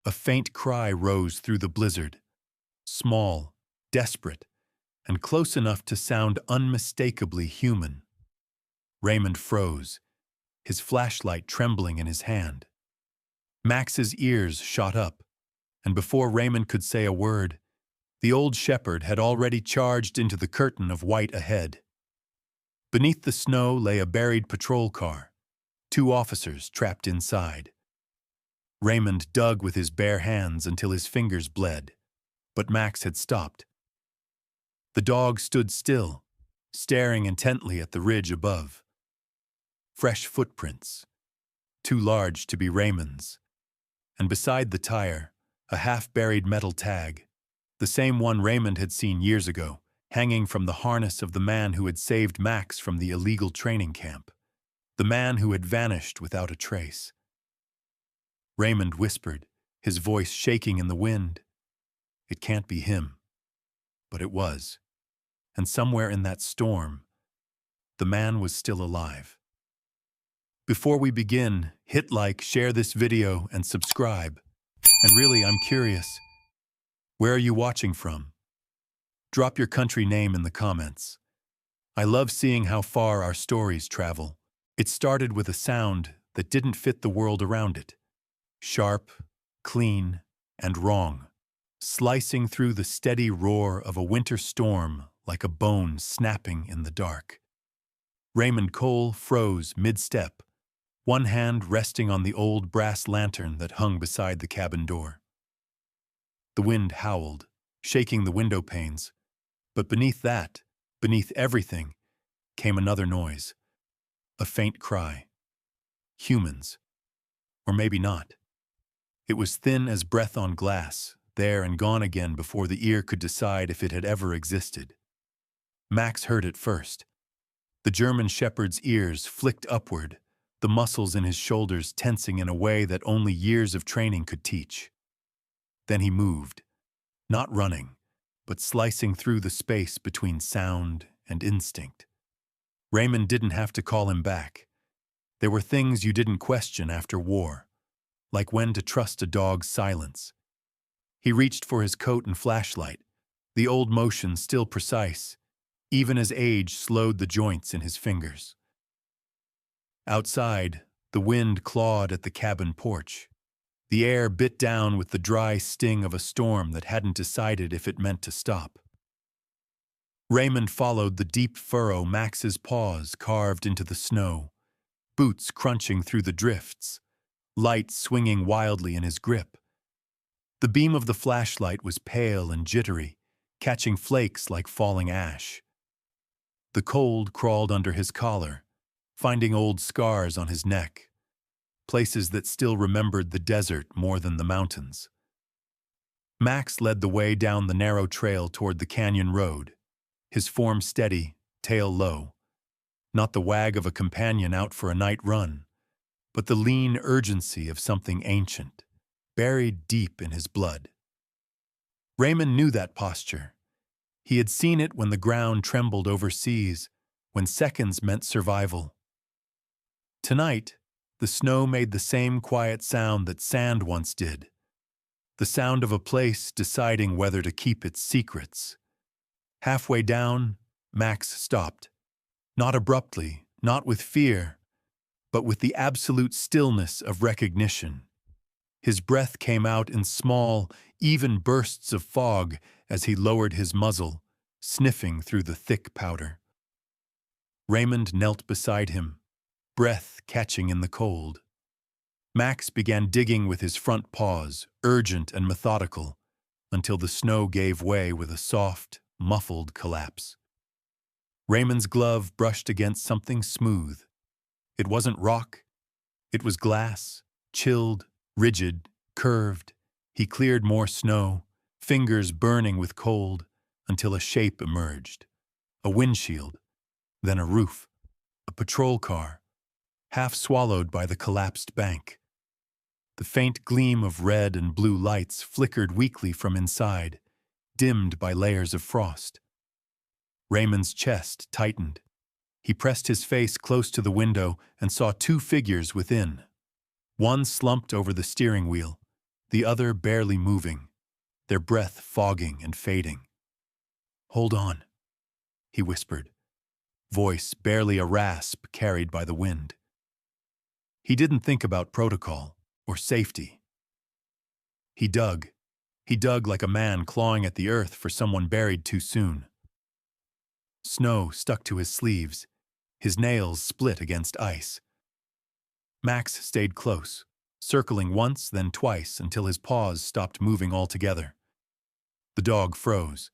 A faint cry rose through the blizzard, small, desperate, and close enough to sound unmistakably human. Raymond froze, his flashlight trembling in his hand. Max's ears shot up, and before Raymond could say a word, the old shepherd had already charged into the curtain of white ahead. Beneath the snow lay a buried patrol car, 2 officers trapped inside. Raymond dug with his bare hands until his fingers bled, but Max had stopped. The dog stood still, staring intently at the ridge above. Fresh footprints, too large to be Raymond's, and beside the tire, a half-buried metal tag, the same one Raymond had seen years ago, hanging from the harness of the man who had saved Max from the illegal training camp, the man who had vanished without a trace. Raymond whispered, his voice shaking in the wind. It can't be him. But it was. And somewhere in that storm, the man was still alive. Before we begin, hit like, share this video, and subscribe. And really, I'm curious, where are you watching from? Drop your country name in the comments. I love seeing how far our stories travel. It started with a sound that didn't fit the world around it. Sharp, clean, and wrong, slicing through the steady roar of a winter storm like a bone snapping in the dark. Raymond Cole froze mid-step, one hand resting on the old brass lantern that hung beside the cabin door. The wind howled, shaking the window panes, but beneath that, beneath everything, came another noise, a faint cry. Humans. Or maybe not. It was thin as breath on glass, there and gone again before the ear could decide if it had ever existed. Max heard it first. The German shepherd's ears flicked upward, the muscles in his shoulders tensing in a way that only years of training could teach. Then he moved, not running, but slicing through the space between sound and instinct. Raymond didn't have to call him back. There were things you didn't question after war, like when to trust a dog's silence. He reached for his coat and flashlight, the old motion still precise, even as age slowed the joints in his fingers. Outside, the wind clawed at the cabin porch. The air bit down with the dry sting of a storm that hadn't decided if it meant to stop. Raymond followed the deep furrow Max's paws carved into the snow, boots crunching through the drifts, light swinging wildly in his grip. The beam of the flashlight was pale and jittery, catching flakes like falling ash. The cold crawled under his collar, finding old scars on his neck, places that still remembered the desert more than the mountains. Max led the way down the narrow trail toward the canyon road, his form steady, tail low, not the wag of a companion out for a night run, but the lean urgency of something ancient, buried deep in his blood. Raymond knew that posture. He had seen it when the ground trembled overseas, when seconds meant survival. Tonight, the snow made the same quiet sound that sand once did, the sound of a place deciding whether to keep its secrets. Halfway down, Max stopped, not abruptly, not with fear, but with the absolute stillness of recognition. His breath came out in small, even bursts of fog as he lowered his muzzle, sniffing through the thick powder. Raymond knelt beside him, breath catching in the cold. Max began digging with his front paws, urgent and methodical, until the snow gave way with a soft, muffled collapse. Raymond's glove brushed against something smooth. It wasn't rock. It was glass, chilled, rigid, curved. He cleared more snow, fingers burning with cold, until a shape emerged. A windshield, then a roof, a patrol car, half swallowed by the collapsed bank. The faint gleam of red and blue lights flickered weakly from inside, dimmed by layers of frost. Raymond's chest tightened. He pressed his face close to the window and saw 2 figures within. One slumped over the steering wheel, the other barely moving, their breath fogging and fading. "Hold on," he whispered, voice barely a rasp carried by the wind. He didn't think about protocol or safety. He dug. He dug like a man clawing at the earth for someone buried too soon. Snow stuck to his sleeves, his nails split against ice. Max stayed close, circling once, then twice, until his paws stopped moving altogether. The dog froze,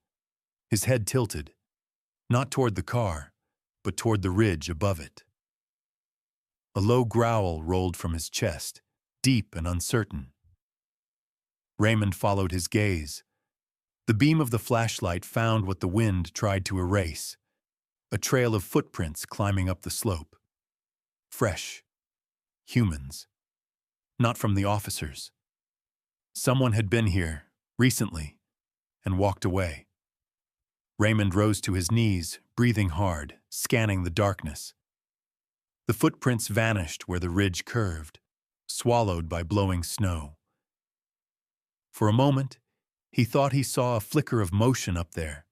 his head tilted, not toward the car, but toward the ridge above it. A low growl rolled from his chest, deep and uncertain. Raymond followed his gaze. The beam of the flashlight found what the wind tried to erase, a trail of footprints climbing up the slope. Fresh. Humans. Not from the officers. Someone had been here, recently, and walked away. Raymond rose to his knees, breathing hard, scanning the darkness. The footprints vanished where the ridge curved, swallowed by blowing snow. For a moment, he thought he saw a flicker of motion up there,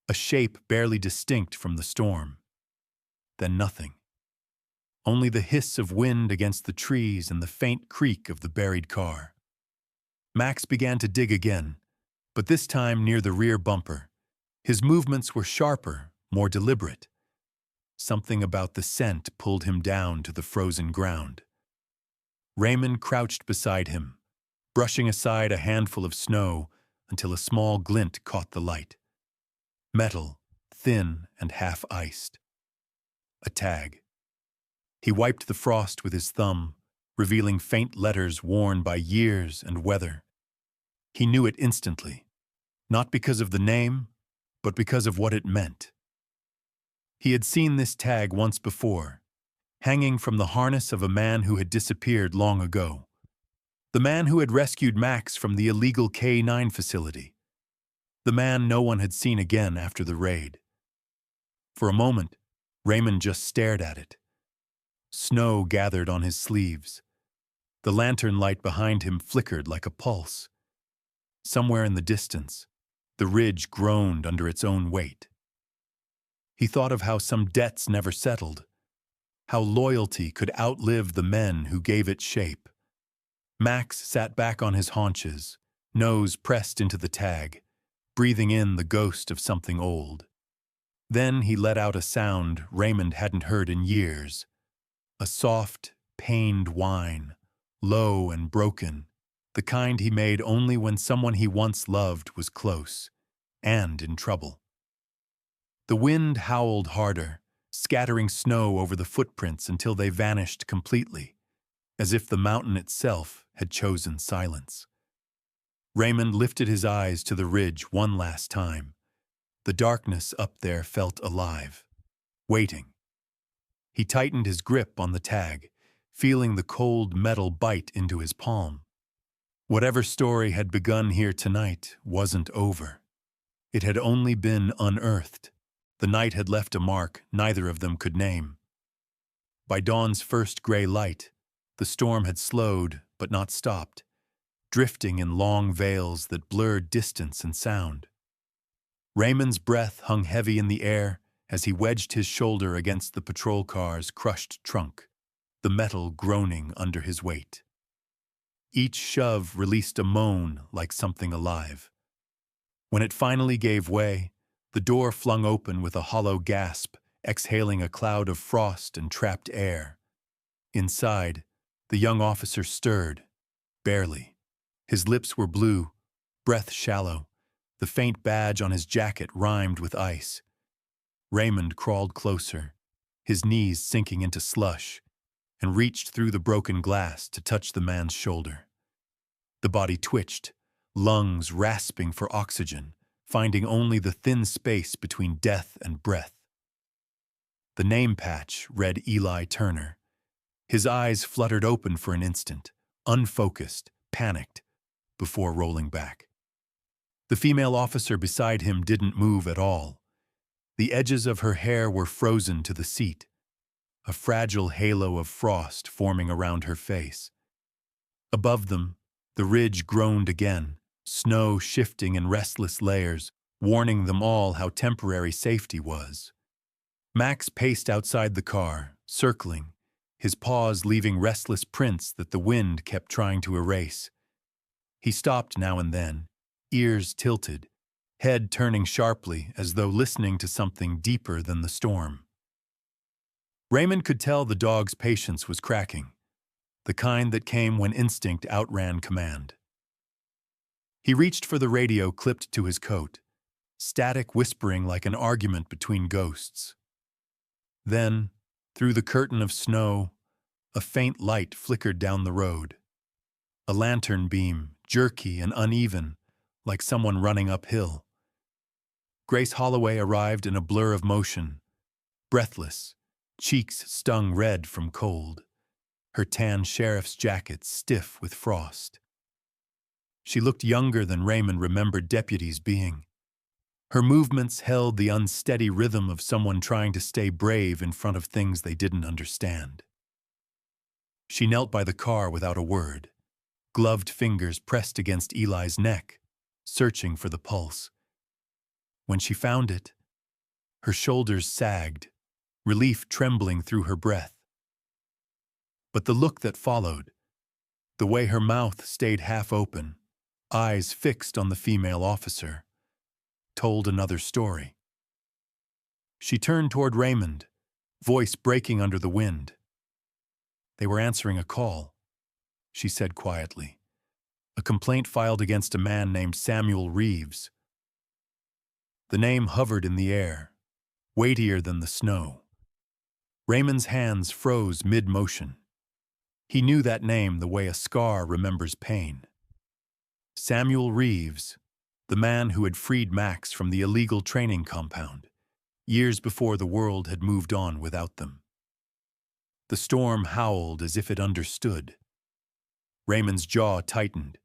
a shape barely distinct from the storm. Then nothing. Only the hiss of wind against the trees and the faint creak of the buried car. Max began to dig again, but this time near the rear bumper. His movements were sharper, more deliberate. Something about the scent pulled him down to the frozen ground. Raymond crouched beside him, brushing aside a handful of snow until a small glint caught the light. Metal, thin and half-iced. A tag. He wiped the frost with his thumb, revealing faint letters worn by years and weather. He knew it instantly, not because of the name, but because of what it meant. He had seen this tag once before, hanging from the harness of a man who had disappeared long ago. The man who had rescued Max from the illegal K-9 facility. The man no one had seen again after the raid. For a moment, Raymond just stared at it. Snow gathered on his sleeves. The lantern light behind him flickered like a pulse. Somewhere in the distance, the ridge groaned under its own weight. He thought of how some debts never settled, how loyalty could outlive the men who gave it shape. Max sat back on his haunches, nose pressed into the tag, breathing in the ghost of something old. Then he let out a sound Raymond hadn't heard in years. A soft, pained whine, low and broken, the kind he made only when someone he once loved was close, and in trouble. The wind howled harder, scattering snow over the footprints until they vanished completely, as if the mountain itself had chosen silence. Raymond lifted his eyes to the ridge one last time. The darkness up there felt alive, waiting. He tightened his grip on the tag, feeling the cold metal bite into his palm. Whatever story had begun here tonight wasn't over. It had only been unearthed. The night had left a mark neither of them could name. By dawn's first gray light, the storm had slowed but not stopped, drifting in long veils that blurred distance and sound. Raymond's breath hung heavy in the air as he wedged his shoulder against the patrol car's crushed trunk, the metal groaning under his weight. Each shove released a moan like something alive. When it finally gave way, the door flung open with a hollow gasp, exhaling a cloud of frost and trapped air. Inside, the young officer stirred, barely. His lips were blue, breath shallow, the faint badge on his jacket rhymed with ice. Raymond crawled closer, his knees sinking into slush, and reached through the broken glass to touch the man's shoulder. The body twitched, lungs rasping for oxygen, finding only the thin space between death and breath. The name patch read Eli Turner. His eyes fluttered open for an instant, unfocused, panicked, before rolling back. The female officer beside him didn't move at all. The edges of her hair were frozen to the seat, a fragile halo of frost forming around her face. Above them, The ridge groaned again, snow shifting in restless layers, warning them all how temporary safety was. Max paced outside the car, circling, his paws leaving restless prints that the wind kept trying to erase. He stopped now and then, ears tilted, head turning sharply as though listening to something deeper than the storm. Raymond could tell the dog's patience was cracking, the kind that came when instinct outran command. He reached for the radio clipped to his coat, static whispering like an argument between ghosts. Then, through the curtain of snow, a faint light flickered down the road. A lantern beam, jerky and uneven, like someone running uphill. Grace Holloway arrived in a blur of motion, breathless, cheeks stung red from cold, her tan sheriff's jacket stiff with frost. She looked younger than Raymond remembered deputies being. Her movements held the unsteady rhythm of someone trying to stay brave in front of things they didn't understand. She knelt by the car without a word, gloved fingers pressed against Eli's neck, searching for the pulse. When she found it, her shoulders sagged, relief trembling through her breath. But the look that followed, the way her mouth stayed half open, eyes fixed on the female officer, told another story. She turned toward Raymond, voice breaking under the wind. They were answering a call, she said quietly. A complaint filed against a man named Samuel Reeves. The name hovered in the air, weightier than the snow. Raymond's hands froze mid-motion. He knew that name the way a scar remembers pain. Samuel Reeves, the man who had freed Max from the illegal training compound, years before the world had moved on without them. The storm howled as if it understood. Raymond's jaw tightened,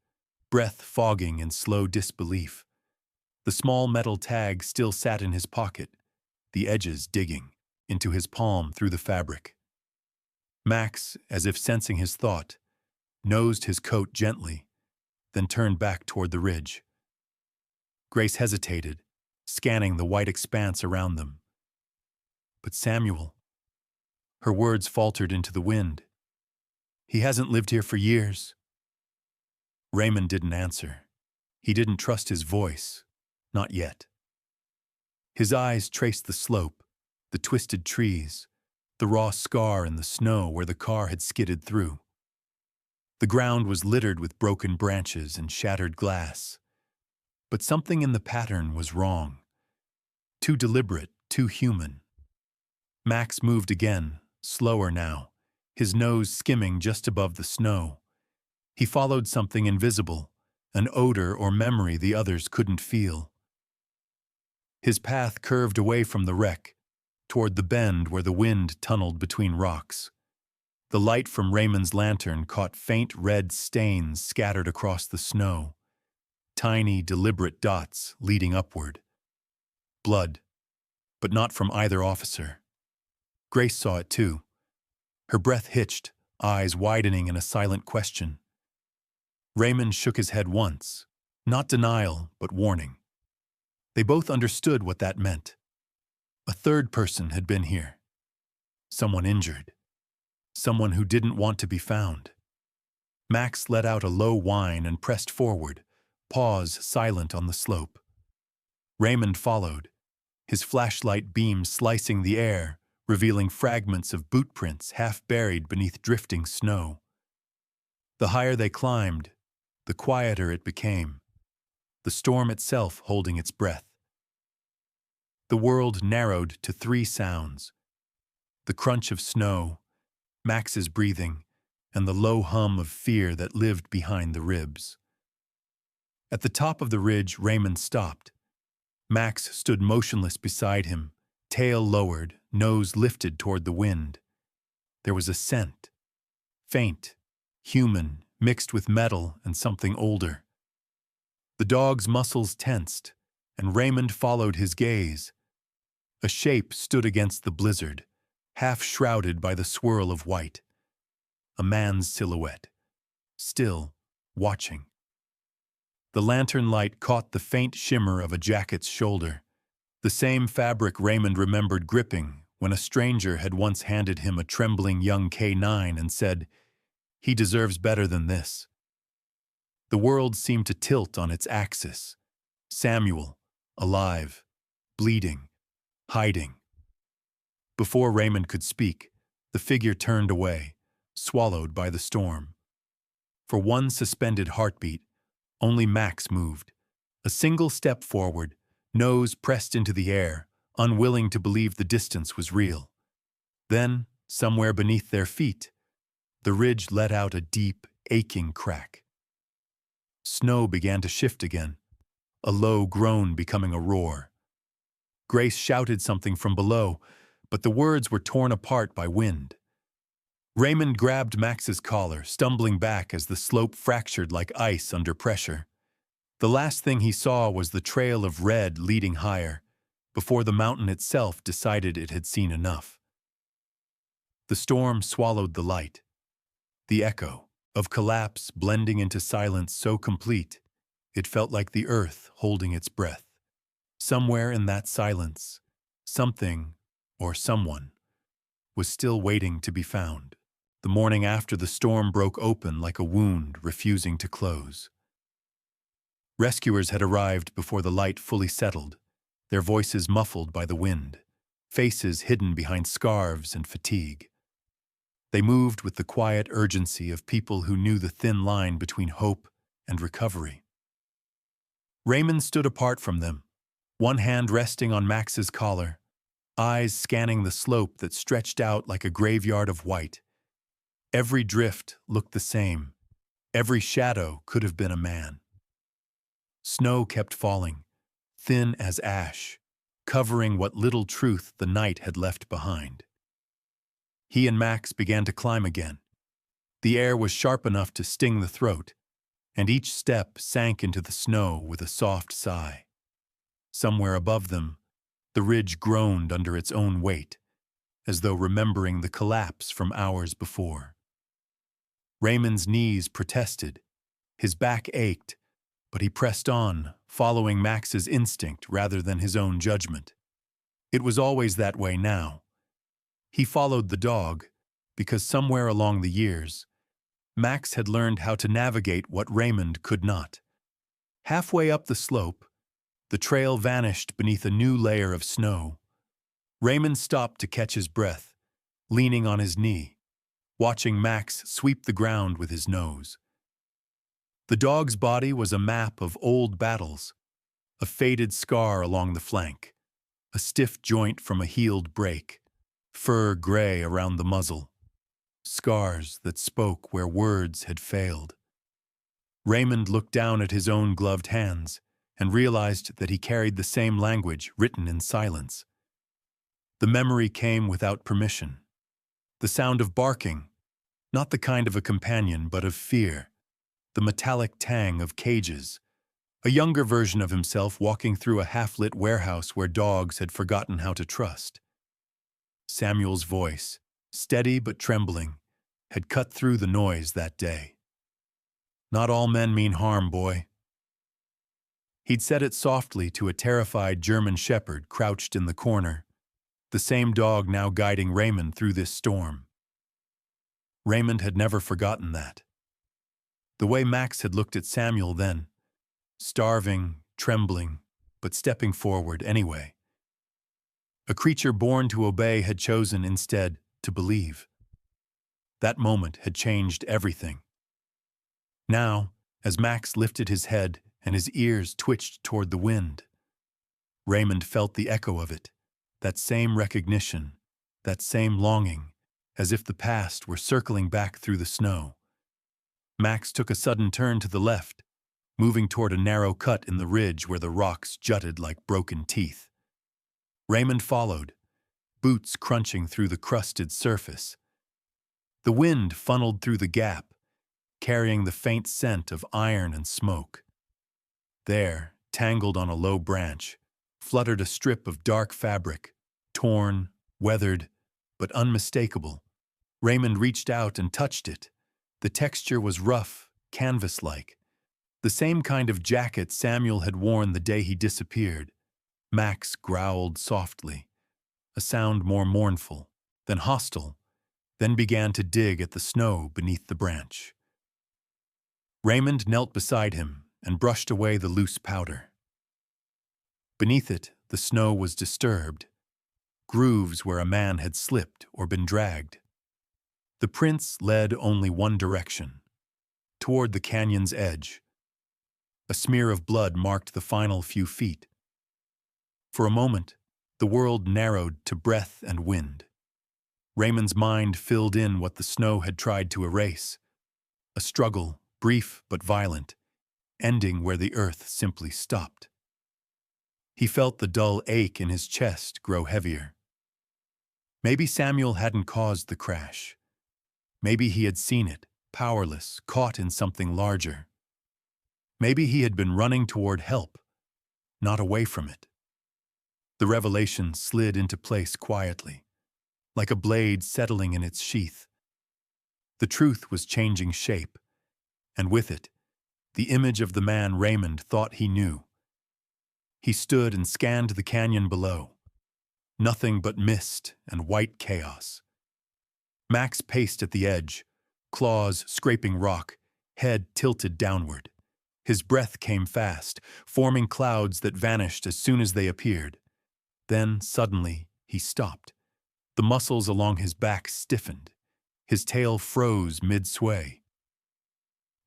breath fogging in slow disbelief. The small metal tag still sat in his pocket, the edges digging into his palm through the fabric. Max, as if sensing his thought, nosed his coat gently, then turned back toward the ridge. Grace hesitated, scanning the white expanse around them. But Samuel, her words faltered into the wind. He hasn't lived here for years. Raymond didn't answer. He didn't trust his voice, not yet. His eyes traced the slope, the twisted trees, the raw scar in the snow where the car had skidded through. The ground was littered with broken branches and shattered glass. But something in the pattern was wrong. Too deliberate, too human. Max moved again, slower now, his nose skimming just above the snow. He followed something invisible, an odor or memory the others couldn't feel. His path curved away from the wreck, toward the bend where the wind tunneled between rocks. The light from Raymond's lantern caught faint red stains scattered across the snow, tiny, deliberate dots leading upward. Blood, but not from either officer. Grace saw it too. Her breath hitched, eyes widening in a silent question. Raymond shook his head once, not denial, but warning. They both understood what that meant. A third person had been here. Someone injured. Someone who didn't want to be found. Max let out a low whine and pressed forward, paws silent on the slope. Raymond followed, his flashlight beam slicing the air, revealing fragments of boot prints half buried beneath drifting snow. The higher they climbed, the quieter it became, the storm itself holding its breath. The world narrowed to 3 sounds: the crunch of snow, Max's breathing, and the low hum of fear that lived behind the ribs. At the top of the ridge, Raymond stopped. Max stood motionless beside him, tail lowered, nose lifted toward the wind. There was a scent, faint, human, mixed with metal and something older. The dog's muscles tensed, and Raymond followed his gaze. A shape stood against the blizzard, half shrouded by the swirl of white. A man's silhouette, still, watching. The lantern light caught the faint shimmer of a jacket's shoulder, the same fabric Raymond remembered gripping when a stranger had once handed him a trembling young K9 and said, "He deserves better than this." The world seemed to tilt on its axis. Samuel, alive, bleeding, hiding. Before Raymond could speak, the figure turned away, swallowed by the storm. For one suspended heartbeat, only Max moved, a single step forward, nose pressed into the air, unwilling to believe the distance was real. Then, somewhere beneath their feet, the ridge let out a deep, aching crack. Snow began to shift again, a low groan becoming a roar. Grace shouted something from below, but the words were torn apart by wind. Raymond grabbed Max's collar, stumbling back as the slope fractured like ice under pressure. The last thing he saw was the trail of red leading higher, before the mountain itself decided it had seen enough. The storm swallowed the light, the echo of collapse blending into silence so complete, it felt like the earth holding its breath. Somewhere in that silence, something, or someone, was still waiting to be found. The morning after, the storm broke open like a wound refusing to close. Rescuers had arrived before the light fully settled, their voices muffled by the wind, faces hidden behind scarves and fatigue. They moved with the quiet urgency of people who knew the thin line between hope and recovery. Raymond stood apart from them, one hand resting on Max's collar, eyes scanning the slope that stretched out like a graveyard of white. Every drift looked the same. Every shadow could have been a man. Snow kept falling, thin as ash, covering what little truth the night had left behind. He and Max began to climb again. The air was sharp enough to sting the throat, and each step sank into the snow with a soft sigh. Somewhere above them, the ridge groaned under its own weight, as though remembering the collapse from hours before. Raymond's knees protested, his back ached, but he pressed on, following Max's instinct rather than his own judgment. It was always that way now. He followed the dog, because somewhere along the years, Max had learned how to navigate what Raymond could not. Halfway up the slope, the trail vanished beneath a new layer of snow. Raymond stopped to catch his breath, leaning on his knee, watching Max sweep the ground with his nose. The dog's body was a map of old battles, a faded scar along the flank, a stiff joint from a healed break, fur gray around the muzzle, scars that spoke where words had failed. Raymond looked down at his own gloved hands and realized that he carried the same language written in silence. The memory came without permission. The sound of barking, not the kind of a companion, but of fear, the metallic tang of cages, a younger version of himself walking through a half-lit warehouse where dogs had forgotten how to trust. Samuel's voice, steady but trembling, had cut through the noise that day. "Not all men mean harm, boy." He'd said it softly to a terrified German shepherd crouched in the corner, the same dog now guiding Raymond through this storm. Raymond had never forgotten that. The way Max had looked at Samuel then, starving, trembling, but stepping forward anyway. A creature born to obey had chosen instead to believe. That moment had changed everything. Now, as Max lifted his head and his ears twitched toward the wind, Raymond felt the echo of it, that same recognition, that same longing, as if the past were circling back through the snow. Max took a sudden turn to the left, moving toward a narrow cut in the ridge where the rocks jutted like broken teeth. Raymond followed, boots crunching through the crusted surface. The wind funneled through the gap, carrying the faint scent of iron and smoke. There, tangled on a low branch, fluttered a strip of dark fabric, torn, weathered, but unmistakable. Raymond reached out and touched it. The texture was rough, canvas-like, the same kind of jacket Samuel had worn the day he disappeared. Max growled softly, a sound more mournful than hostile, then began to dig at the snow beneath the branch. Raymond knelt beside him and brushed away the loose powder. Beneath it, the snow was disturbed, grooves where a man had slipped or been dragged. The prints led only one direction, toward the canyon's edge. A smear of blood marked the final few feet. For a moment, the world narrowed to breath and wind. Raymond's mind filled in what the snow had tried to erase. A struggle, brief but violent, ending where the earth simply stopped. He felt the dull ache in his chest grow heavier. Maybe Samuel hadn't caused the crash. Maybe he had seen it, powerless, caught in something larger. Maybe he had been running toward help, not away from it. The revelation slid into place quietly, like a blade settling in its sheath. The truth was changing shape, and with it, the image of the man Raymond thought he knew. He stood and scanned the canyon below. Nothing but mist and white chaos. Max paced at the edge, claws scraping rock, head tilted downward. His breath came fast, forming clouds that vanished as soon as they appeared. Then, suddenly, he stopped. The muscles along his back stiffened. His tail froze mid-sway.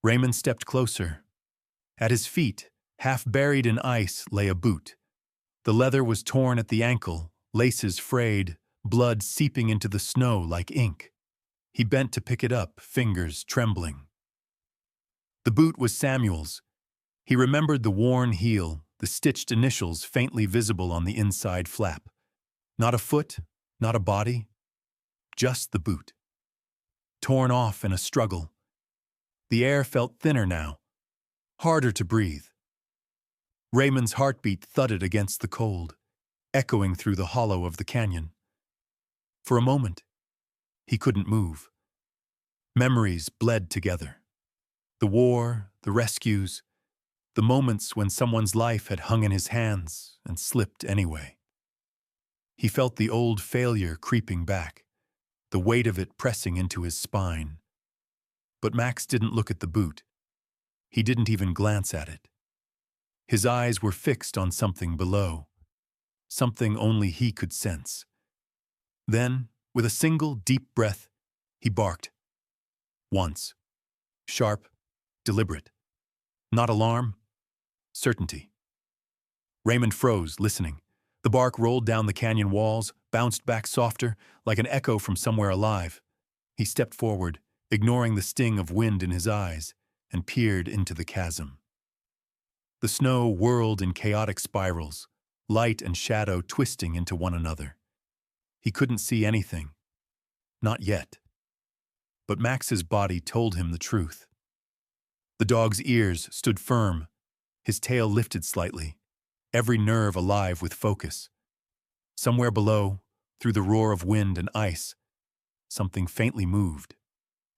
Raymond stepped closer. At his feet, half buried in ice, lay a boot. The leather was torn at the ankle, laces frayed, blood seeping into the snow like ink. He bent to pick it up, fingers trembling. The boot was Samuel's. He remembered the worn heel, the stitched initials faintly visible on the inside flap. Not a foot, not a body, just the boot. Torn off in a struggle. The air felt thinner now, harder to breathe. Raymond's heartbeat thudded against the cold, echoing through the hollow of the canyon. For a moment, he couldn't move. Memories bled together. The war, the rescues, the moments when someone's life had hung in his hands and slipped anyway. He felt the old failure creeping back, the weight of it pressing into his spine. But Max didn't look at the boot. He didn't even glance at it. His eyes were fixed on something below, something only he could sense. Then, with a single deep breath, he barked. Once. Sharp, deliberate. Not alarm, certainty. Raymond froze, listening. The bark rolled down the canyon walls, bounced back softer, like an echo from somewhere alive. He stepped forward, ignoring the sting of wind in his eyes, and peered into the chasm. The snow whirled in chaotic spirals, light and shadow twisting into one another. He couldn't see anything. Not yet. But Max's body told him the truth. The dog's ears stood firm, his tail lifted slightly, every nerve alive with focus. Somewhere below, through the roar of wind and ice, something faintly moved.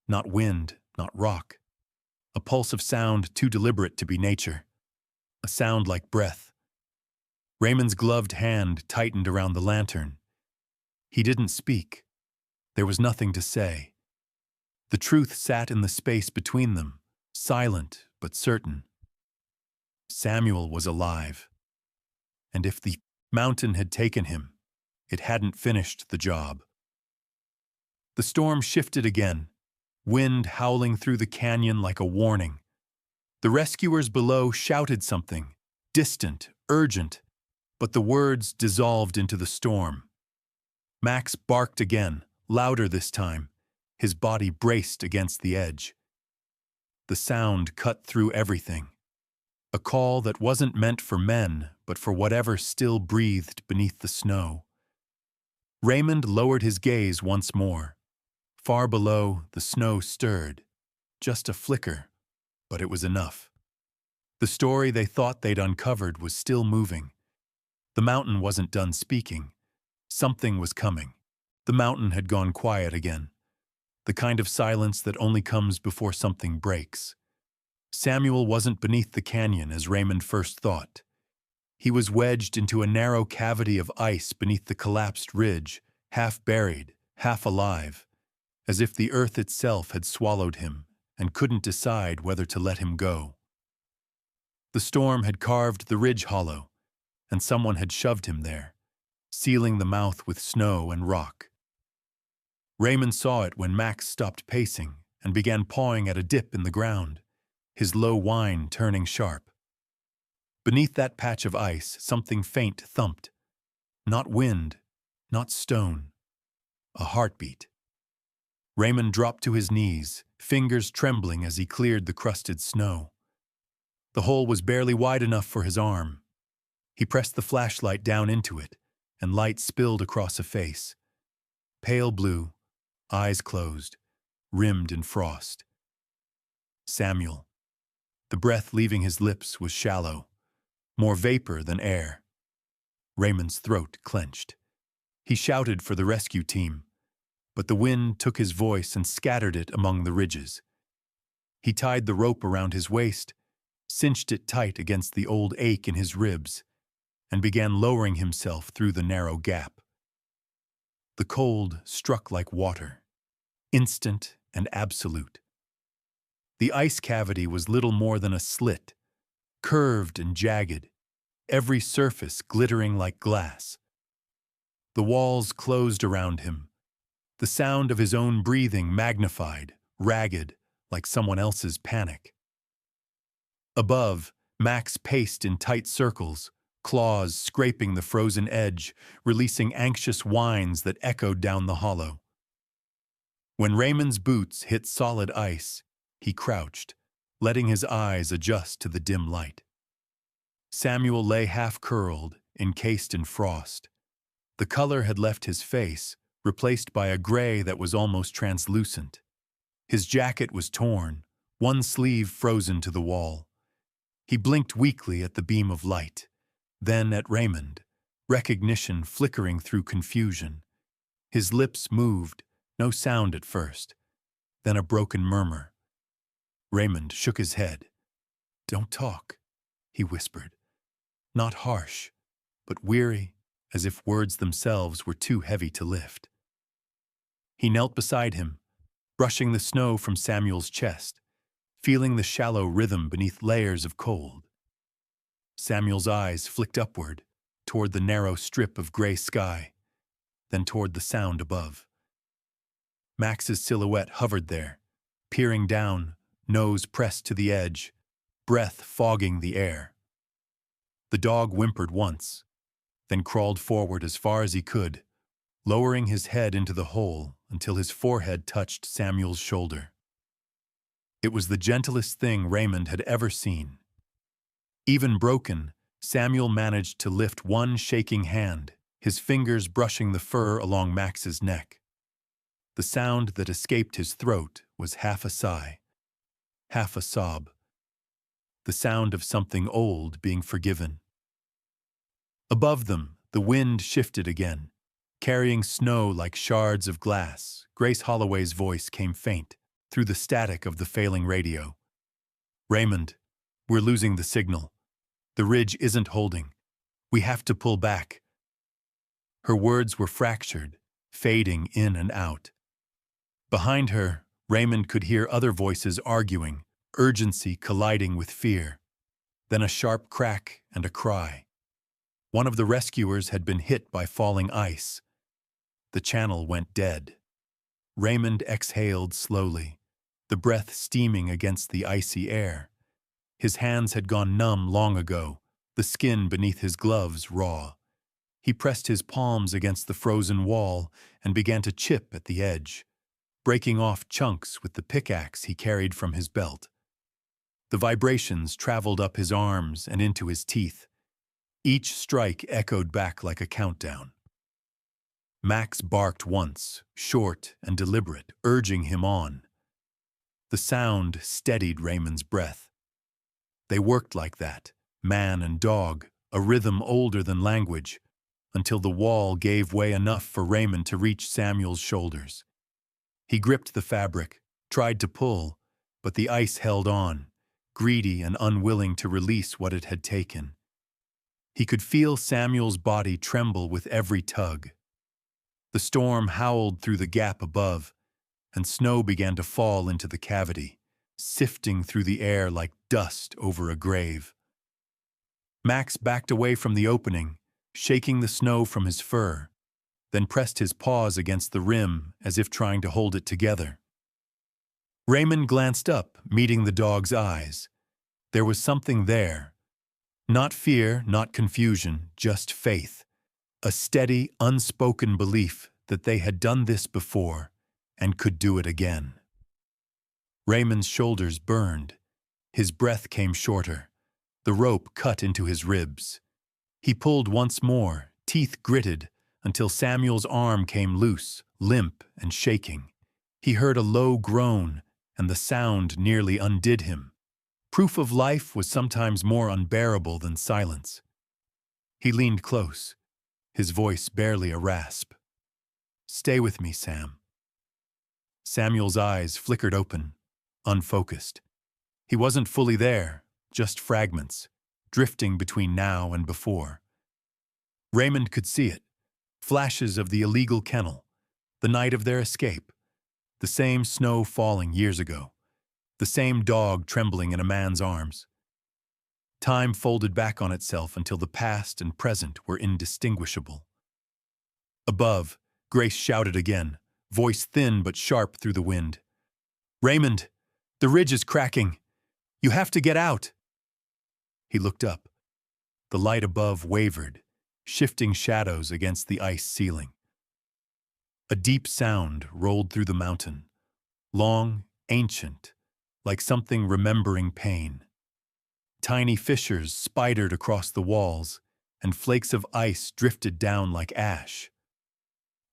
Not wind, not rock. A pulse of sound too deliberate to be nature. A sound like breath. Raymond's gloved hand tightened around the lantern. He didn't speak. There was nothing to say. The truth sat in the space between them, silent but certain. Samuel was alive. And if the mountain had taken him, it hadn't finished the job. The storm shifted again, wind howling through the canyon like a warning. The rescuers below shouted something, distant, urgent, but the words dissolved into the storm. Max barked again, louder this time. His body braced against the edge. The sound cut through everything. A call that wasn't meant for men, but for whatever still breathed beneath the snow. Raymond lowered his gaze once more. Far below, the snow stirred. Just a flicker, but it was enough. The story they thought they'd uncovered was still moving. The mountain wasn't done speaking. Something was coming. The mountain had gone quiet again. The kind of silence that only comes before something breaks. Samuel wasn't beneath the canyon as Raymond first thought. He was wedged into a narrow cavity of ice beneath the collapsed ridge, half buried, half alive, as if the earth itself had swallowed him and couldn't decide whether to let him go. The storm had carved the ridge hollow, and someone had shoved him there, sealing the mouth with snow and rock. Raymond saw it when Max stopped pacing and began pawing at a dip in the ground, his low whine turning sharp. Beneath that patch of ice, something faint thumped. Not wind, not stone. A heartbeat. Raymond dropped to his knees, fingers trembling as he cleared the crusted snow. The hole was barely wide enough for his arm. He pressed the flashlight down into it, and light spilled across a face. Pale blue, eyes closed, rimmed in frost. Samuel. The breath leaving his lips was shallow, more vapor than air. Raymond's throat clenched. He shouted for the rescue team, but the wind took his voice and scattered it among the ridges. He tied the rope around his waist, cinched it tight against the old ache in his ribs, and began lowering himself through the narrow gap. The cold struck like water, instant and absolute. The ice cavity was little more than a slit, curved and jagged, every surface glittering like glass. The walls closed around him, the sound of his own breathing magnified, ragged, like someone else's panic. Above, Max paced in tight circles, claws scraping the frozen edge, releasing anxious whines that echoed down the hollow. When Raymond's boots hit solid ice, he crouched, letting his eyes adjust to the dim light. Samuel lay half-curled, encased in frost. The color had left his face, replaced by a gray that was almost translucent. His jacket was torn, one sleeve frozen to the wall. He blinked weakly at the beam of light, then at Raymond, recognition flickering through confusion. His lips moved, no sound at first, then a broken murmur. Raymond shook his head. "Don't talk," he whispered. Not harsh, but weary, as if words themselves were too heavy to lift. He knelt beside him, brushing the snow from Samuel's chest, feeling the shallow rhythm beneath layers of cold. Samuel's eyes flicked upward, toward the narrow strip of gray sky, then toward the sound above. Max's silhouette hovered there, peering down, nose pressed to the edge, breath fogging the air. The dog whimpered once, then crawled forward as far as he could, lowering his head into the hole until his forehead touched Samuel's shoulder. It was the gentlest thing Raymond had ever seen. Even broken, Samuel managed to lift one shaking hand, his fingers brushing the fur along Max's neck. The sound that escaped his throat was half a sigh, half a sob. The sound of something old being forgiven. Above them, the wind shifted again, carrying snow like shards of glass. Grace Holloway's voice came faint through the static of the failing radio. "Raymond, we're losing the signal. The ridge isn't holding. We have to pull back." Her words were fractured, fading in and out. Behind her, Raymond could hear other voices arguing, urgency colliding with fear. Then a sharp crack and a cry. One of the rescuers had been hit by falling ice. The channel went dead. Raymond exhaled slowly, the breath steaming against the icy air. His hands had gone numb long ago, the skin beneath his gloves raw. He pressed his palms against the frozen wall and began to chip at the edge, breaking off chunks with the pickaxe he carried from his belt. The vibrations traveled up his arms and into his teeth. Each strike echoed back like a countdown. Max barked once, short and deliberate, urging him on. The sound steadied Raymond's breath. They worked like that, man and dog, a rhythm older than language, until the wall gave way enough for Raymond to reach Samuel's shoulders. He gripped the fabric, tried to pull, but the ice held on, greedy and unwilling to release what it had taken. He could feel Samuel's body tremble with every tug. The storm howled through the gap above, and snow began to fall into the cavity, sifting through the air like dust over a grave. Max backed away from the opening, shaking the snow from his fur, then pressed his paws against the rim as if trying to hold it together. Raymond glanced up, meeting the dog's eyes. There was something there. Not fear, not confusion, just faith. A steady, unspoken belief that they had done this before and could do it again. Raymond's shoulders burned. His breath came shorter. The rope cut into his ribs. He pulled once more, teeth gritted, until Samuel's arm came loose, limp and shaking. He heard a low groan, and the sound nearly undid him. Proof of life was sometimes more unbearable than silence. He leaned close, his voice barely a rasp. "Stay with me, Sam." Samuel's eyes flickered open, unfocused. He wasn't fully there, just fragments, drifting between now and before. Raymond could see it, flashes of the illegal kennel, the night of their escape, the same snow falling years ago, the same dog trembling in a man's arms. Time folded back on itself until the past and present were indistinguishable. Above, Grace shouted again, voice thin but sharp through the wind. "Raymond, the ridge is cracking. You have to get out." He looked up. The light above wavered, shifting shadows against the ice ceiling. A deep sound rolled through the mountain, long, ancient, like something remembering pain. Tiny fissures spidered across the walls, and flakes of ice drifted down like ash.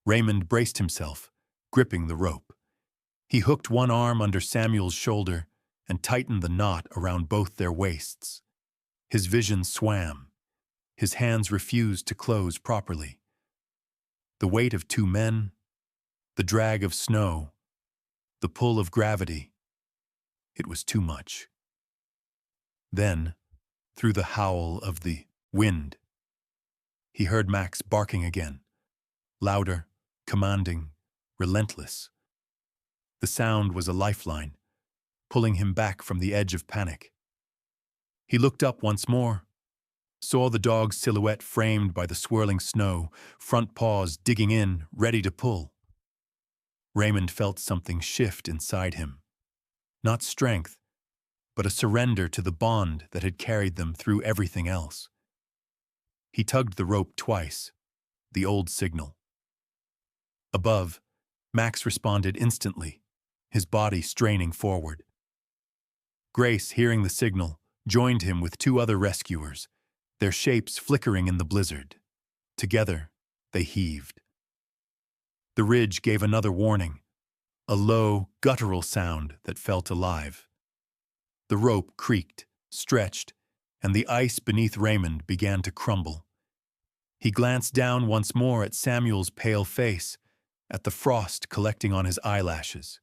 Raymond braced himself, gripping the rope. He hooked one arm under Samuel's shoulder and tightened the knot around both their waists. His vision swam. His hands refused to close properly. The weight of two men, the drag of snow, the pull of gravity. It was too much. Then, through the howl of the wind, he heard Max barking again, louder, commanding, relentless. The sound was a lifeline, pulling him back from the edge of panic. He looked up once more, saw the dog's silhouette framed by the swirling snow, front paws digging in, ready to pull. Raymond felt something shift inside him. Not strength, but a surrender to the bond that had carried them through everything else. He tugged the rope twice, the old signal. Above, Max responded instantly, his body straining forward. Grace, hearing the signal, joined him with two other rescuers, their shapes flickering in the blizzard. Together, they heaved. The ridge gave another warning, a low, guttural sound that felt alive. The rope creaked, stretched, and the ice beneath Raymond began to crumble. He glanced down once more at Samuel's pale face, at the frost collecting on his eyelashes.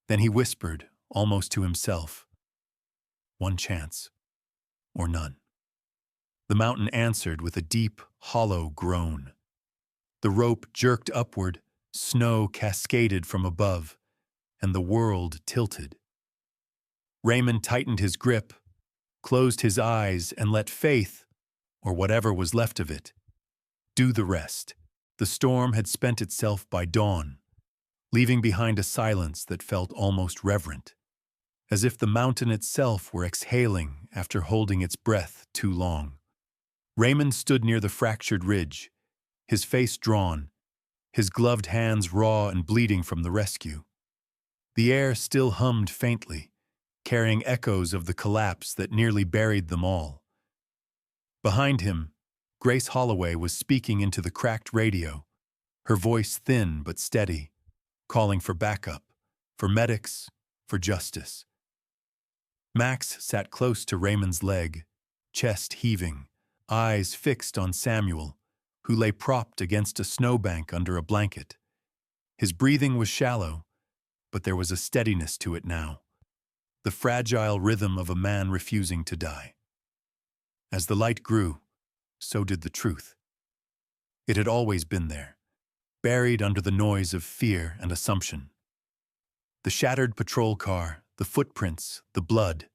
Then he whispered, almost to himself, "One chance, or none." The mountain answered with a deep, hollow groan. The rope jerked upward, snow cascaded from above, and the world tilted. Raymond tightened his grip, closed his eyes, and let faith, or whatever was left of it, do the rest. The storm had spent itself by dawn, leaving behind a silence that felt almost reverent, as if the mountain itself were exhaling after holding its breath too long. Raymond stood near the fractured ridge, his face drawn, his gloved hands raw and bleeding from the rescue. The air still hummed faintly, carrying echoes of the collapse that nearly buried them all. Behind him, Grace Holloway was speaking into the cracked radio, her voice thin but steady, calling for backup, for medics, for justice. Max sat close to Raymond's leg, chest heaving, eyes fixed on Samuel, who lay propped against a snowbank under a blanket. His breathing was shallow, but there was a steadiness to it now, the fragile rhythm of a man refusing to die. As the light grew, so did the truth. It had always been there, buried under the noise of fear and assumption. The shattered patrol car, the footprints, the blood,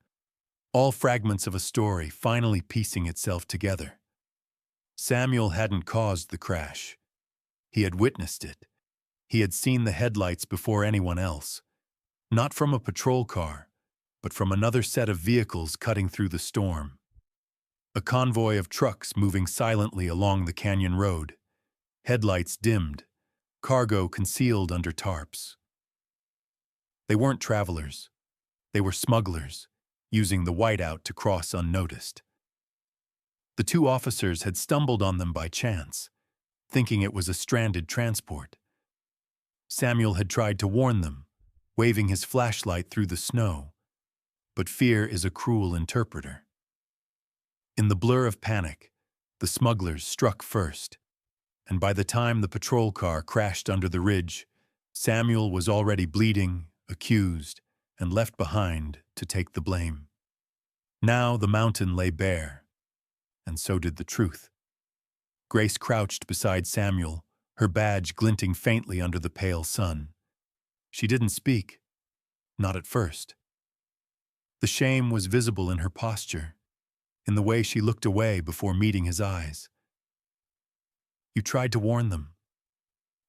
all fragments of a story finally piecing itself together. Samuel hadn't caused the crash. He had witnessed it. He had seen the headlights before anyone else, not from a patrol car, but from another set of vehicles cutting through the storm. A convoy of trucks moving silently along the canyon road, headlights dimmed, cargo concealed under tarps. They weren't travelers. They were smugglers, using the whiteout to cross unnoticed. The two officers had stumbled on them by chance, thinking it was a stranded transport. Samuel had tried to warn them, waving his flashlight through the snow, but fear is a cruel interpreter. In the blur of panic, the smugglers struck first, and by the time the patrol car crashed under the ridge, Samuel was already bleeding, accused, and left behind to take the blame. Now the mountain lay bare, and so did the truth. Grace crouched beside Samuel, her badge glinting faintly under the pale sun. She didn't speak, not at first. The shame was visible in her posture, in the way she looked away before meeting his eyes. "You tried to warn them,"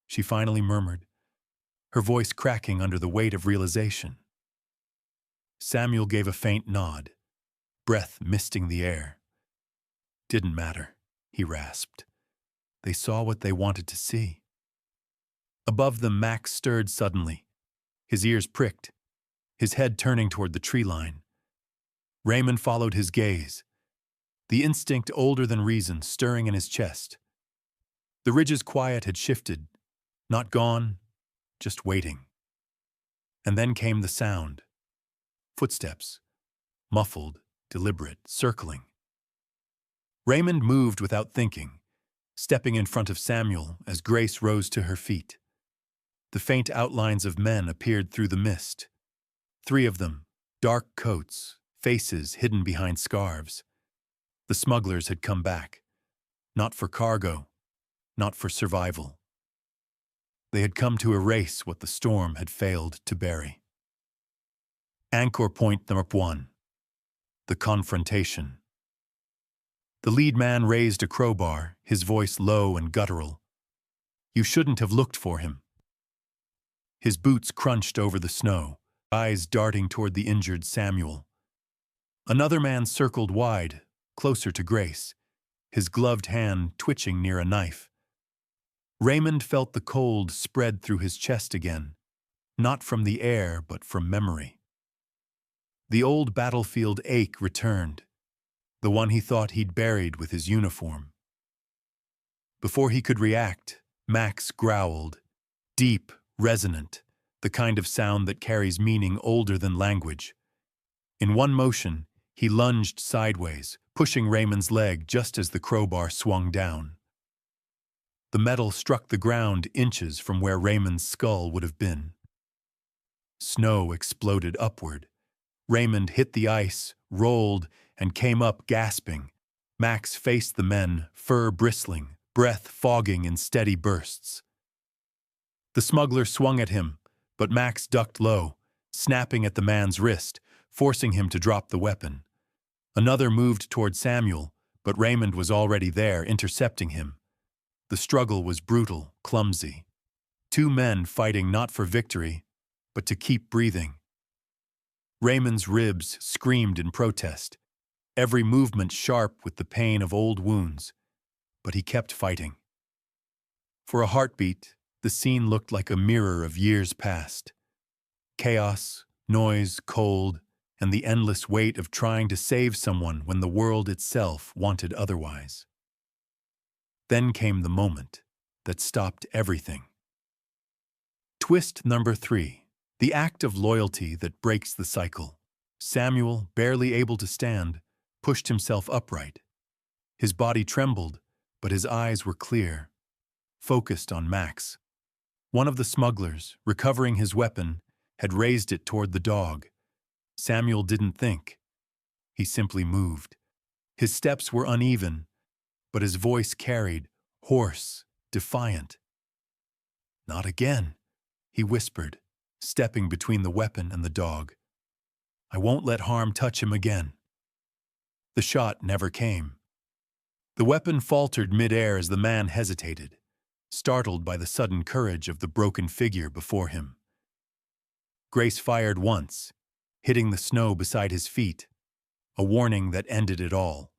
she finally murmured, her voice cracking under the weight of realization. Samuel gave a faint nod, breath misting the air. "Didn't matter," he rasped. "They saw what they wanted to see." Above them, Max stirred suddenly, his ears pricked, his head turning toward the tree line. Raymond followed his gaze, the instinct older than reason stirring in his chest. The ridge's quiet had shifted, not gone, just waiting. And then came the sound. Footsteps, muffled, deliberate, circling. Raymond moved without thinking, stepping in front of Samuel as Grace rose to her feet. The faint outlines of men appeared through the mist. 3 of them, dark coats, faces hidden behind scarves. The smugglers had come back, not for cargo, not for survival. They had come to erase what the storm had failed to bury. Anchor point number 1. The confrontation. The lead man raised a crowbar, his voice low and guttural. "You shouldn't have looked for him." His boots crunched over the snow, eyes darting toward the injured Samuel. Another man circled wide, closer to Grace, his gloved hand twitching near a knife. Raymond felt the cold spread through his chest again, not from the air but from memory. The old battlefield ache returned, the one he thought he'd buried with his uniform. Before he could react, Max growled, deep, resonant, the kind of sound that carries meaning older than language. In one motion, he lunged sideways, pushing Raymond's leg just as the crowbar swung down. The metal struck the ground inches from where Raymond's skull would have been. Snow exploded upward. Raymond hit the ice, rolled, and came up gasping. Max faced the men, fur bristling, breath fogging in steady bursts. The smuggler swung at him, but Max ducked low, snapping at the man's wrist, forcing him to drop the weapon. Another moved toward Samuel, but Raymond was already there, intercepting him. The struggle was brutal, clumsy. 2 men fighting not for victory, but to keep breathing. Raymond's ribs screamed in protest, every movement sharp with the pain of old wounds, but he kept fighting. For a heartbeat, the scene looked like a mirror of years past. Chaos, noise, cold, and the endless weight of trying to save someone when the world itself wanted otherwise. Then came the moment that stopped everything. Twist number 3, the act of loyalty that breaks the cycle. Samuel, barely able to stand, pushed himself upright. His body trembled, but his eyes were clear, focused on Max. One of the smugglers, recovering his weapon, had raised it toward the dog. Samuel didn't think. He simply moved. His steps were uneven, but his voice carried, hoarse, defiant. "Not again," he whispered, stepping between the weapon and the dog. "I won't let harm touch him again." The shot never came. The weapon faltered mid-air as the man hesitated, startled by the sudden courage of the broken figure before him. Grace fired once, hitting the snow beside his feet, a warning that ended it all.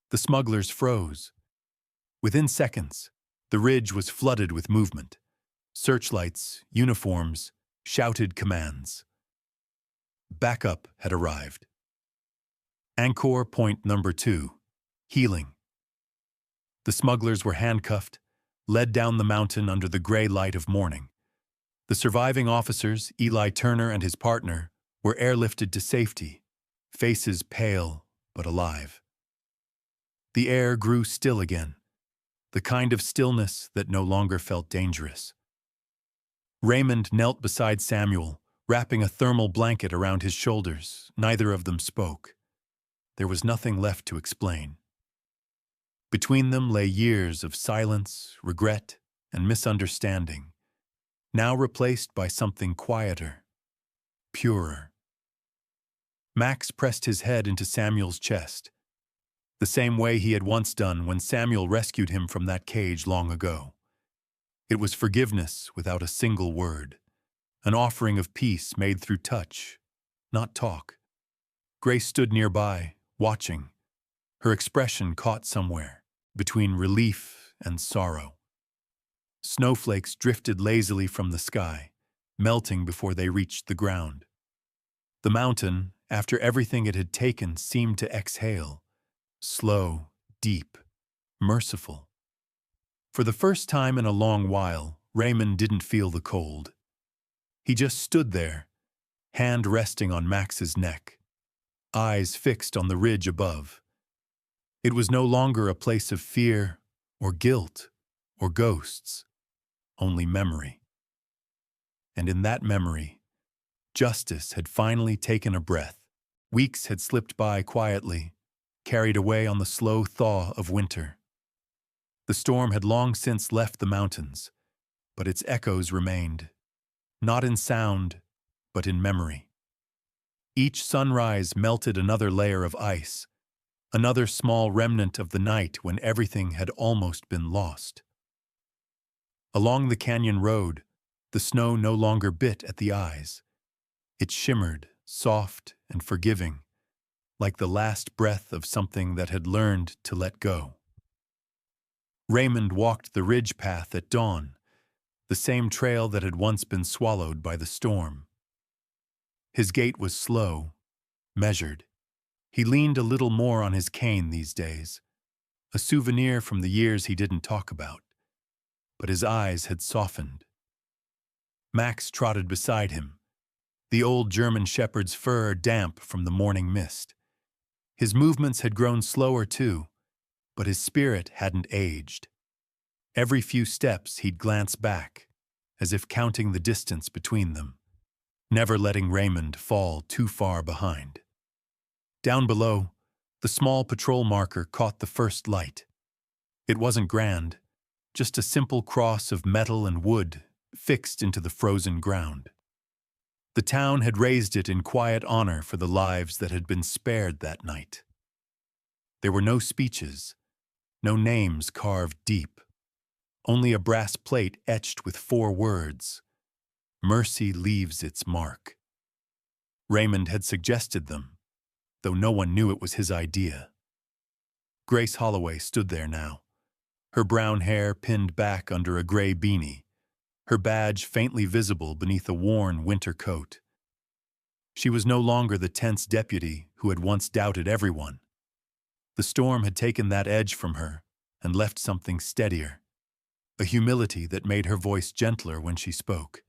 The smugglers froze. Within seconds, the ridge was flooded with movement. Searchlights, uniforms, shouted commands. Backup had arrived. Anchor point number 2, healing. The smugglers were handcuffed, led down the mountain under the gray light of morning. The surviving officers, Eli Turner and his partner, were airlifted to safety, faces pale but alive. The air grew still again, the kind of stillness that no longer felt dangerous. Raymond knelt beside Samuel, wrapping a thermal blanket around his shoulders. Neither of them spoke. There was nothing left to explain. Between them lay years of silence, regret, and misunderstanding, now replaced by something quieter, purer. Max pressed his head into Samuel's chest, the same way he had once done when Samuel rescued him from that cage long ago. It was forgiveness without a single word, an offering of peace made through touch, not talk. Grace stood nearby, watching, her expression caught somewhere, between relief and sorrow. Snowflakes drifted lazily from the sky, melting before they reached the ground. The mountain, after everything it had taken, seemed to exhale, slow, deep, merciful. For the first time in a long while, Raymond didn't feel the cold. He just stood there, hand resting on Max's neck, eyes fixed on the ridge above. It was no longer a place of fear or guilt or ghosts, only memory. And in that memory, justice had finally taken a breath. Weeks had slipped by quietly, carried away on the slow thaw of winter. The storm had long since left the mountains, but its echoes remained, not in sound, but in memory. Each sunrise melted another layer of ice, another small remnant of the night when everything had almost been lost. Along the canyon road, the snow no longer bit at the eyes. It shimmered, soft and forgiving, like the last breath of something that had learned to let go. Raymond walked the ridge path at dawn, the same trail that had once been swallowed by the storm. His gait was slow, measured. He leaned a little more on his cane these days, a souvenir from the years he didn't talk about. But his eyes had softened. Max trotted beside him, the old German shepherd's fur damp from the morning mist. His movements had grown slower too, but his spirit hadn't aged. Every few steps he'd glance back, as if counting the distance between them, never letting Raymond fall too far behind. Down below, the small patrol marker caught the first light. It wasn't grand, just a simple cross of metal and wood fixed into the frozen ground. The town had raised it in quiet honor for the lives that had been spared that night. There were no speeches, no names carved deep, only a brass plate etched with 4 words, "Mercy leaves its mark." Raymond had suggested them, though no one knew it was his idea. Grace Holloway stood there now, her brown hair pinned back under a gray beanie, her badge faintly visible beneath a worn winter coat. She was no longer the tense deputy who had once doubted everyone. The storm had taken that edge from her and left something steadier, a humility that made her voice gentler when she spoke.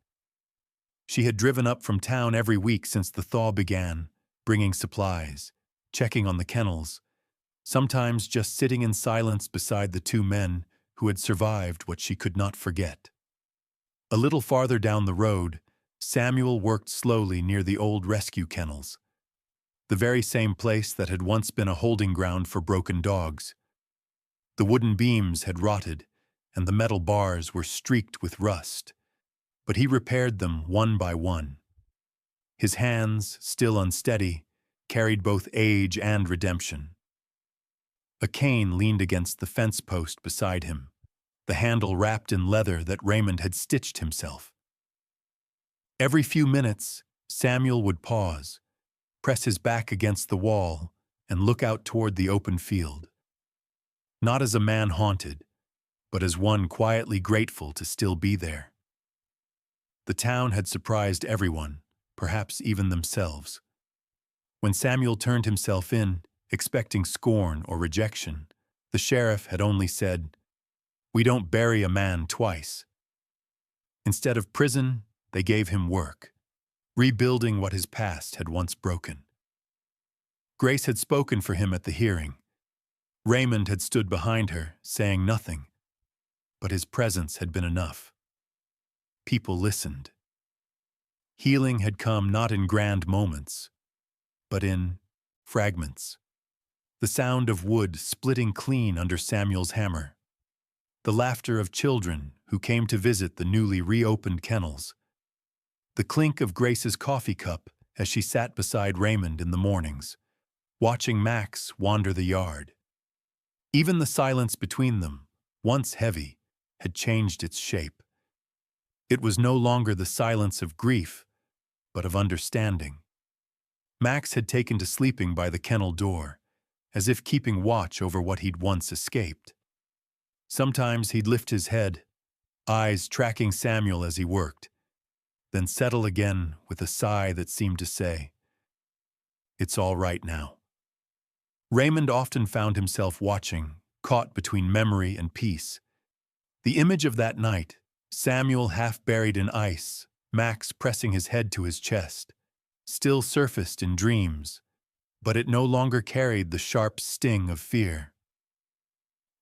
She had driven up from town every week since the thaw began, bringing supplies, checking on the kennels, sometimes just sitting in silence beside the 2 men who had survived what she could not forget. A little farther down the road, Samuel worked slowly near the old rescue kennels, the very same place that had once been a holding ground for broken dogs. The wooden beams had rotted, and the metal bars were streaked with rust, but he repaired them one by one. His hands, still unsteady, carried both age and redemption. A cane leaned against the fence post beside him, the handle wrapped in leather that Raymond had stitched himself. Every few minutes, Samuel would pause, press his back against the wall, and look out toward the open field. Not as a man haunted, but as one quietly grateful to still be there. The town had surprised everyone, perhaps even themselves. When Samuel turned himself in, expecting scorn or rejection, the sheriff had only said, "We don't bury a man twice." Instead of prison, they gave him work, rebuilding what his past had once broken. Grace had spoken for him at the hearing. Raymond had stood behind her, saying nothing, but his presence had been enough. People listened. Healing had come not in grand moments, but in fragments. The sound of wood splitting clean under Samuel's hammer. The laughter of children who came to visit the newly reopened kennels. The clink of Grace's coffee cup as she sat beside Raymond in the mornings, watching Max wander the yard. Even the silence between them, once heavy, had changed its shape. It was no longer the silence of grief, but of understanding. Max had taken to sleeping by the kennel door, as if keeping watch over what he'd once escaped. Sometimes he'd lift his head, eyes tracking Samuel as he worked, then settle again with a sigh that seemed to say, "It's all right now." Raymond often found himself watching, caught between memory and peace. The image of that night, Samuel half buried in ice, Max pressing his head to his chest, still surfaced in dreams, but it no longer carried the sharp sting of fear.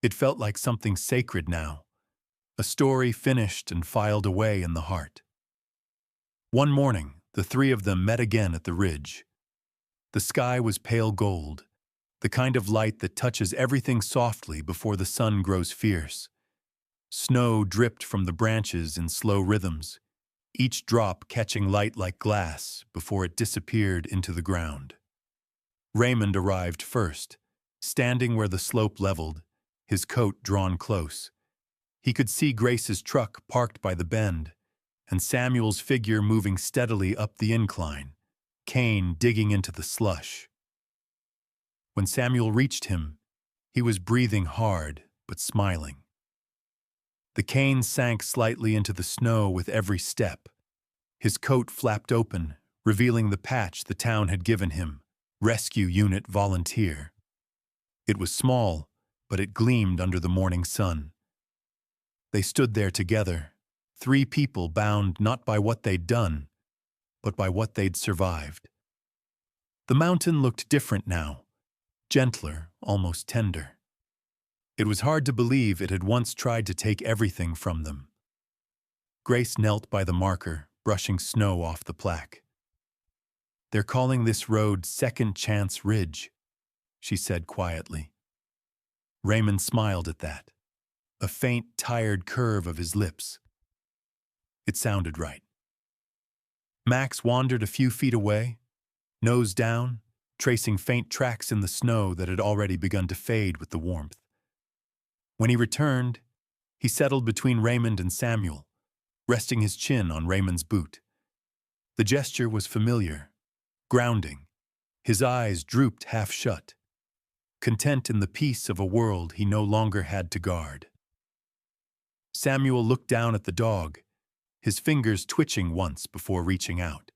It felt like something sacred now, a story finished and filed away in the heart. One morning, the three of them met again at the ridge. The sky was pale gold, the kind of light that touches everything softly before the sun grows fierce. Snow dripped from the branches in slow rhythms, each drop catching light like glass before it disappeared into the ground. Raymond arrived first, standing where the slope leveled, his coat drawn close. He could see Grace's truck parked by the bend, and Samuel's figure moving steadily up the incline, cane digging into the slush. When Samuel reached him, he was breathing hard but smiling. The cane sank slightly into the snow with every step. His coat flapped open, revealing the patch the town had given him, Rescue Unit Volunteer. It was small, but it gleamed under the morning sun. They stood there together, three people bound not by what they'd done, but by what they'd survived. The mountain looked different now, gentler, almost tender. It was hard to believe it had once tried to take everything from them. Grace knelt by the marker, brushing snow off the plaque. "They're calling this road Second Chance Ridge," she said quietly. Raymond smiled at that, a faint, tired curve of his lips. It sounded right. Max wandered a few feet away, nose down, tracing faint tracks in the snow that had already begun to fade with the warmth. When he returned, he settled between Raymond and Samuel, resting his chin on Raymond's boot. The gesture was familiar, grounding. His eyes drooped half shut, content in the peace of a world he no longer had to guard. Samuel looked down at the dog, his fingers twitching once before reaching out.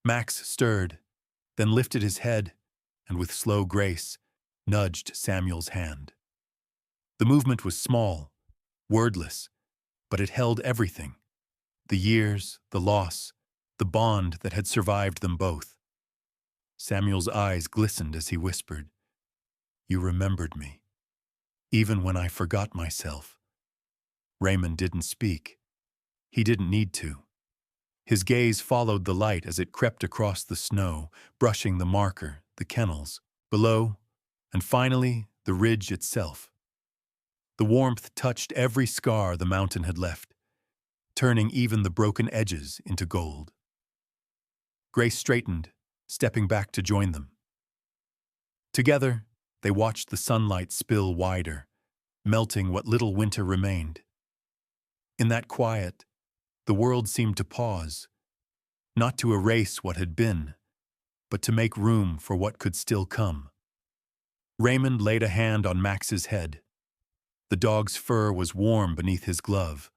Max stirred, then lifted his head, and with slow grace, nudged Samuel's hand. The movement was small, wordless, but it held everything. The years, the loss, the bond that had survived them both. Samuel's eyes glistened as he whispered, "You remembered me, even when I forgot myself." Raymond didn't speak. He didn't need to. His gaze followed the light as it crept across the snow, brushing the marker, the kennels, below, and finally, the ridge itself. The warmth touched every scar the mountain had left, turning even the broken edges into gold. Grace straightened, stepping back to join them. Together, they watched the sunlight spill wider, melting what little winter remained. In that quiet, the world seemed to pause, not to erase what had been, but to make room for what could still come. Raymond laid a hand on Max's head. The dog's fur was warm beneath his glove,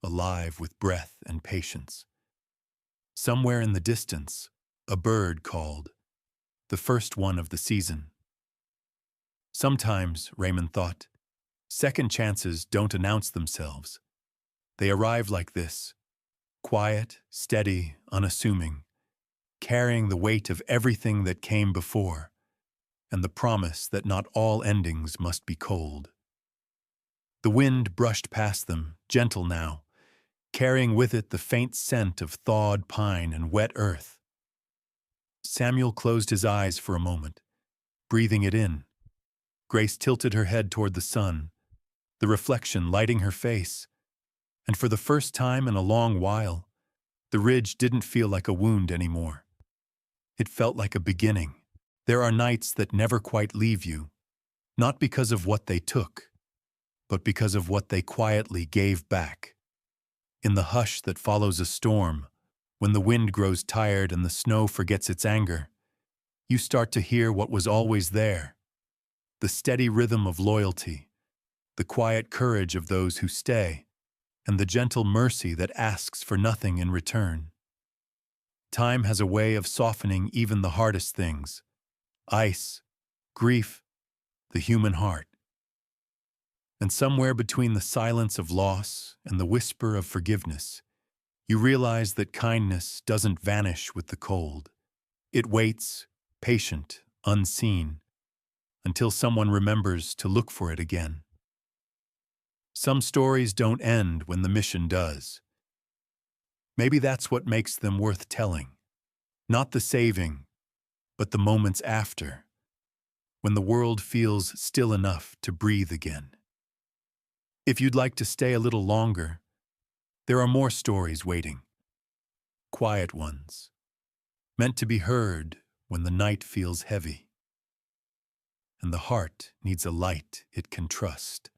alive with breath and patience. Somewhere in the distance, a bird called, the first one of the season. Sometimes, Raymond thought, second chances don't announce themselves. They arrive like this, quiet, steady, unassuming, carrying the weight of everything that came before, and the promise that not all endings must be cold. The wind brushed past them, gentle now, carrying with it the faint scent of thawed pine and wet earth. Samuel closed his eyes for a moment, breathing it in. Grace tilted her head toward the sun, the reflection lighting her face, and for the first time in a long while, the ridge didn't feel like a wound anymore. It felt like a beginning. There are nights that never quite leave you, not because of what they took, but because of what they quietly gave back. In the hush that follows a storm, when the wind grows tired and the snow forgets its anger, you start to hear what was always there. The steady rhythm of loyalty, the quiet courage of those who stay, and the gentle mercy that asks for nothing in return. Time has a way of softening even the hardest things: ice, grief, the human heart. And somewhere between the silence of loss and the whisper of forgiveness, you realize that kindness doesn't vanish with the cold. It waits, patient, unseen, until someone remembers to look for it again. Some stories don't end when the mission does. Maybe that's what makes them worth telling. Not the saving, but the moments after, when the world feels still enough to breathe again. If you'd like to stay a little longer, there are more stories waiting. Quiet ones, meant to be heard when the night feels heavy, and the heart needs a light it can trust.